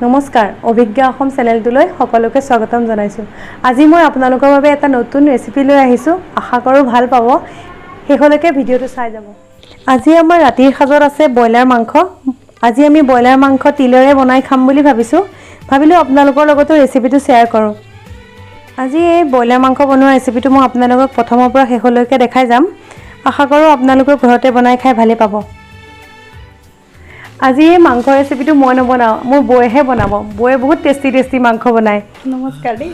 নমস্কাৰ অভিজ্ঞ অসম চেনেলটোলৈ সকলোকে স্বাগতম জনাইছো। আজি মই আপোনালোকৰ বাবে এটা নতুন ৰেচিপি লৈ আহিছো। আশা কৰো ভাল পাব। শেষলৈকে ভিডিওটো চাই যাব। আজি আমাৰ ৰাতিৰ সাজত আছে ব্ৰইলাৰ মাংস। আজি আমি ব্ৰইলাৰ মাংস তিলেৰে বনাই খাম বুলি ভাবিলো আপোনালোকৰ লগতো ৰেচিপিটো শ্বেয়াৰ কৰো। আজি এই ব্ৰইলাৰ মাংস বনোৱা ৰেচিপিটো মই আপোনালোকক প্ৰথমৰ পৰা শেষলৈকে দেখাই যাম। আশা কৰো আপোনালোকে ঘৰতে বনাই খাই ভালে পাব। আজি এই মাংস ৰেচিপিটো মই নবনাও, মোৰ বৌয়েহে বনাব। বৌয়ে বহুত টেষ্টি মাংস বনায়। নমস্কাৰ দেই।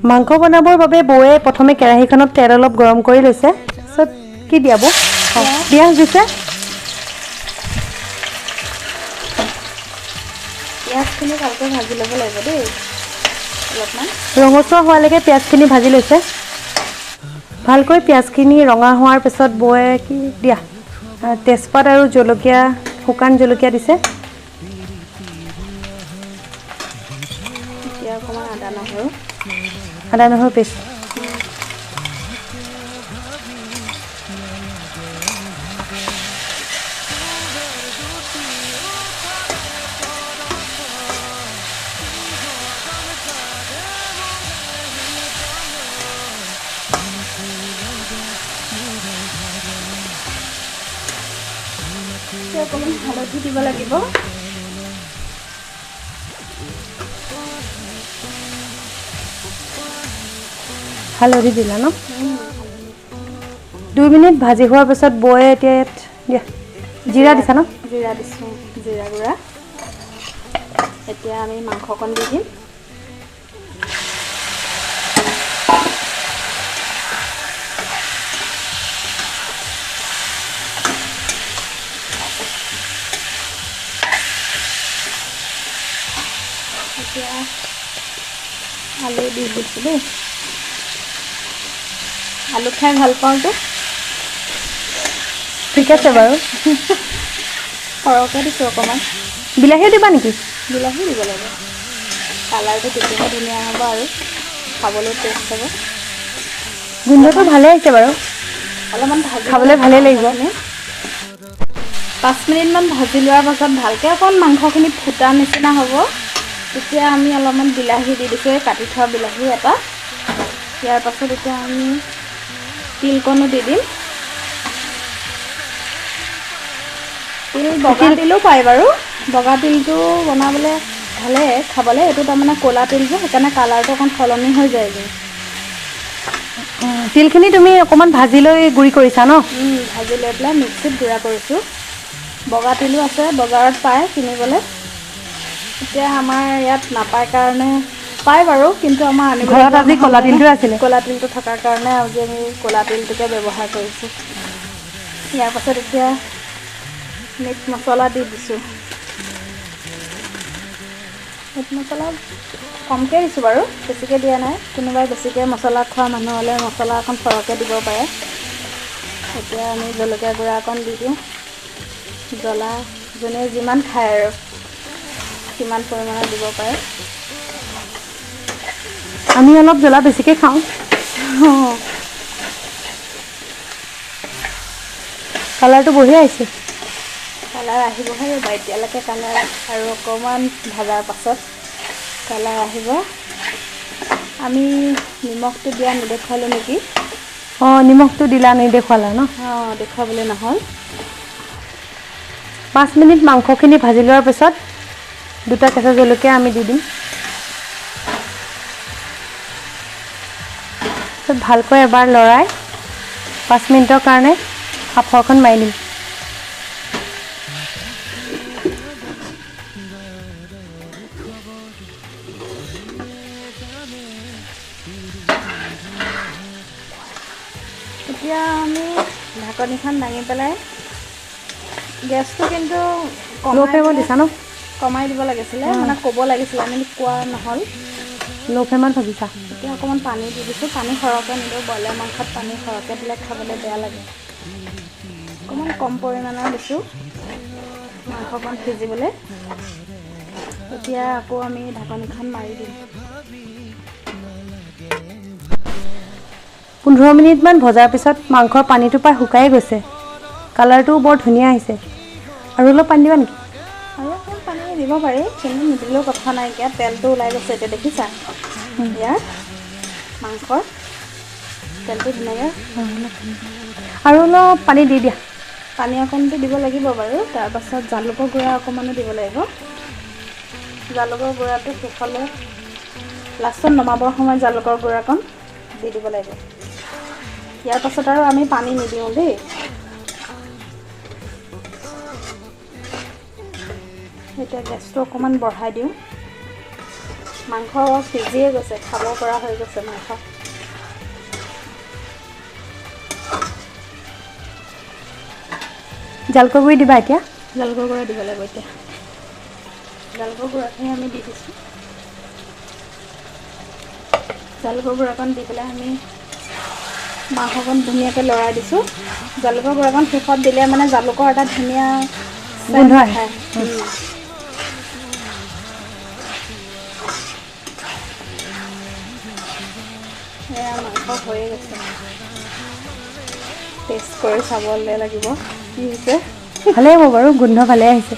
মাংস বনাবৰ বাবে বৌয়ে প্ৰথমে কেৰাহীখনত তেল অলপ গৰম কৰি লৈছে। তাৰপিছত কি দিয়াব? পিঁয়াজ দিছে। পিঁয়াজখিনি ভালকৈ ভাজি ল'ব লাগিব দেই। অলপমান ৰঙচুৱা হোৱালৈকে পিঁয়াজখিনি ভাজি লৈছে। ভালকৈ পিঁয়াজখিনি ৰঙা হোৱাৰ পিছত বৌয়ে কি দিয়া তেজপাত আৰু জলকীয়া, শুকান জলকীয়া দিছে। এতিয়া অকণমান আদা নহৰু পেষ্ট। এতিয়া অকণমান হালধি দিব লাগিব। হালধি দিলা ন? 2 মিনিট ভাজি হোৱাৰ পিছত বৌয়ে এতিয়া ইয়াত দিয়া জিৰা দিছা ন? জিৰা দিছোঁ, জিৰা গুড়া। এতিয়া আমি মাংসকণ দি দিম। এতিয়া আলু দি দিছোঁ দেই। আলু খাই ভাল পাওঁতো। ঠিক আছে বাৰু। সৰহকৈ দিছোঁ অকণমান। বিলাহীও দিবা নেকি? বিলাহী দিব লাগিব। কালাৰটো তেতিয়াহে ধুনীয়া হ'ব আৰু খাবলৈ টেষ্ট হ'ব। গোন্ধটো ভালে আহিছে বাৰু। অলপমান ভাজি খাবলৈ ভালে লাগিব। 5 মিনিটমান ভাজি লোৱাৰ পাছত ভালকৈ অকণ মাংসখিনি ফুটা নিচিনা হ'ব। তেতিয়া আমি অলপমান বিলাহী দি দিছোঁ, কাটি থোৱা বিলাহী এটা। ইয়াৰ পাছত এতিয়া আমি তিলকণো দি দিম। বগা তিলো পায় বাৰু। বগা তিলটো বনাবলৈ ভালে খাবলৈ। এইটো তাৰমানে ক'লা তিল যে, সেইকাৰণে কালাৰটো অকণ সলনি হৈ যায়গৈ। তিলখিনি তুমি অকণমান ভাজি লৈ গুড়ি কৰিছা ন? ভাজি লৈ পেলাই মিক্সিত গুড়া কৰিছোঁ। বগা তিলো আছে, বজাৰত পায় কিনিবলৈ। এতিয়া আমাৰ ইয়াত নাপায় কাৰণে পায় বাৰু, কিন্তু আমাৰ আনিবলৈ ঘৰত আজি ক'লা তিলটো আছিলে। ক'লা তিলটো থকাৰ কাৰণে আজি আমি ক'লা তিলটোকে ব্যৱহাৰ কৰিছোঁ। ইয়াৰ পাছত এতিয়া মিট মছলা দি দিছোঁ। মিট মছলা কমকৈ দিছোঁ বাৰু, বেছিকৈ দিয়া নাই। কোনোবাই বেছিকৈ মছলা খোৱা মানুহ হ'লে মছলা অকণ সৰহকৈ দিব পাৰে। এতিয়া আমি জলকীয়া গুড়া অকণ দি দিওঁ। জ্বলা যোনে যিমান খায় আৰু সিমান পৰিমাণৰ দিব পাৰে। আমি অলপ জ্বলা বেছিকৈ খাওঁ। কালাৰটো বঢ়িয়া আহিছে। কালাৰ আহিবহে ৰ'বা, এতিয়ালৈকে কালাৰ আৰু অকণমান ভজাৰ পাছত কালাৰ আহিব। আমি নিমখটো দিয়া নেদেখুৱালোঁ নেকি? নিমখটো দিলা নেদেখুৱালা ন? দেখুৱাবলৈ নহ'ল। 5 মিনিট মাংসখিনি ভাজি লোৱাৰ পিছত 2টা কেঁচা জলকীয়া আমি দি দিম। ভালকৈ এবাৰ লৰাই 5 মিনিটৰ কাৰণে সাঁফৰখন মাৰি দিম। এতিয়া আমি ঢাকনিখন দাঙি পেলাই গেছটো কিন্তু ল' ফ্লেমত দিছা ন? কমাই দিব লাগিছিলে, মানে ক'ব লাগিছিলে, আমি কোৱা নহ'ল। ল' ফ্লেমত ভাজিছা। এতিয়া অকণমান পানী দি দিছোঁ। পানী সৰহকৈ নিদিওঁ, ব্ৰইলাৰ মাংসত পানী সৰহকৈ দিলে খাবলৈ বেয়া লাগে। অকণমান কম পৰিমাণৰ দিছোঁ মাংসকণ সিজিবলৈ। এতিয়া আকৌ আমি ঢাকনিখন মাৰি দিম। 15 মিনিটমান ভজাৰ পিছত মাংসৰ পানীটো প্ৰায় শুকাই গৈছে। কালাৰটো বৰ ধুনীয়া আহিছে। আৰু অলপ পানী দিবা নেকি? আৰু অকণ পানী পানী দিব পাৰি, কিন্তু নিদিলেও কথা নাই। এতিয়া তেলটো ওলাই গৈছে, এতিয়া দেখিছা ইয়াৰ মাংসৰ তেলটো ধুনীয়াকৈ। আৰু অলপ পানী দি দিয়া। পানী অকণটো দিব লাগিব বাৰু। তাৰপাছত জালুকৰ গুড়া অকণমানো দিব লাগিব। জালুকৰ গুড়াটো শেষলৈ লাষ্টত নমাবৰ সময়ত জালুকৰ গুড়াকণ দি দিব লাগিব। ইয়াৰ পাছত আৰু আমি পানী নিদিওঁ দেই। এতিয়া গেছটো অকণমান বঢ়াই দিওঁ। মাংস সিজিয়ে গৈছে, খাব পৰা হৈ গৈছে মাংস। জালুকৰ গুড়ি দিবা এতিয়া। জালুকৰ গুড়া দিব লাগিব এতিয়া। জালুকৰ গুড়াখিনি আমি দি দিছোঁ। জালুকৰ গুড়াকণ দি পেলাই আমি মাংসকণ ধুনীয়াকৈ লৰাই দিছোঁ। জালুকৰ গুড়াকণ শেষত দিলে মানে জালুকৰ এটা ধুনীয়া গোন্ধ আহে। এয়া মাংস হৈয়ে গৈছে। টেষ্ট কৰি চাবলৈ লাগিব কি হৈছে। ভালেই হ'ব বাৰু, গোন্ধ ভালে আহিছে।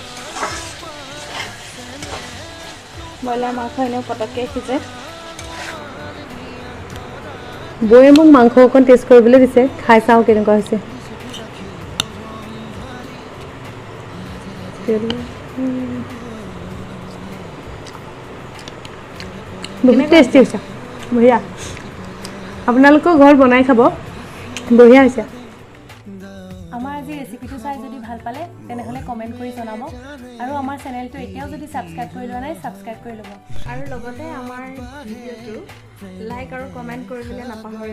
ব্ৰইলাৰ মাংস এনেও পটককৈ সিজে। বৌয়ে মোক মাংস অকণ টেষ্ট কৰিবলৈ দিছে, খাই চাওঁ কেনেকুৱা হৈছে। বহুত টেষ্টি হৈছে, বঢ়িয়া। আপোনালোকেও ঘৰত বনাই খাব, বঢ়িয়া হৈছে। আমাৰ আজি ৰেচিপিটো চাই যদি ভাল পালে তেনেহ'লে কমেণ্ট কৰি জনাব। আৰু আমাৰ চেনেলটো এতিয়াও যদি ছাবস্ক্ৰাইব কৰি লোৱা নাই, ছাবস্ক্ৰাইব কৰি ল'ব। আৰু লগতে আমাৰ ভিডিঅ'টো লাইক আৰু কমেণ্ট কৰিবলৈ নাপাহৰিব।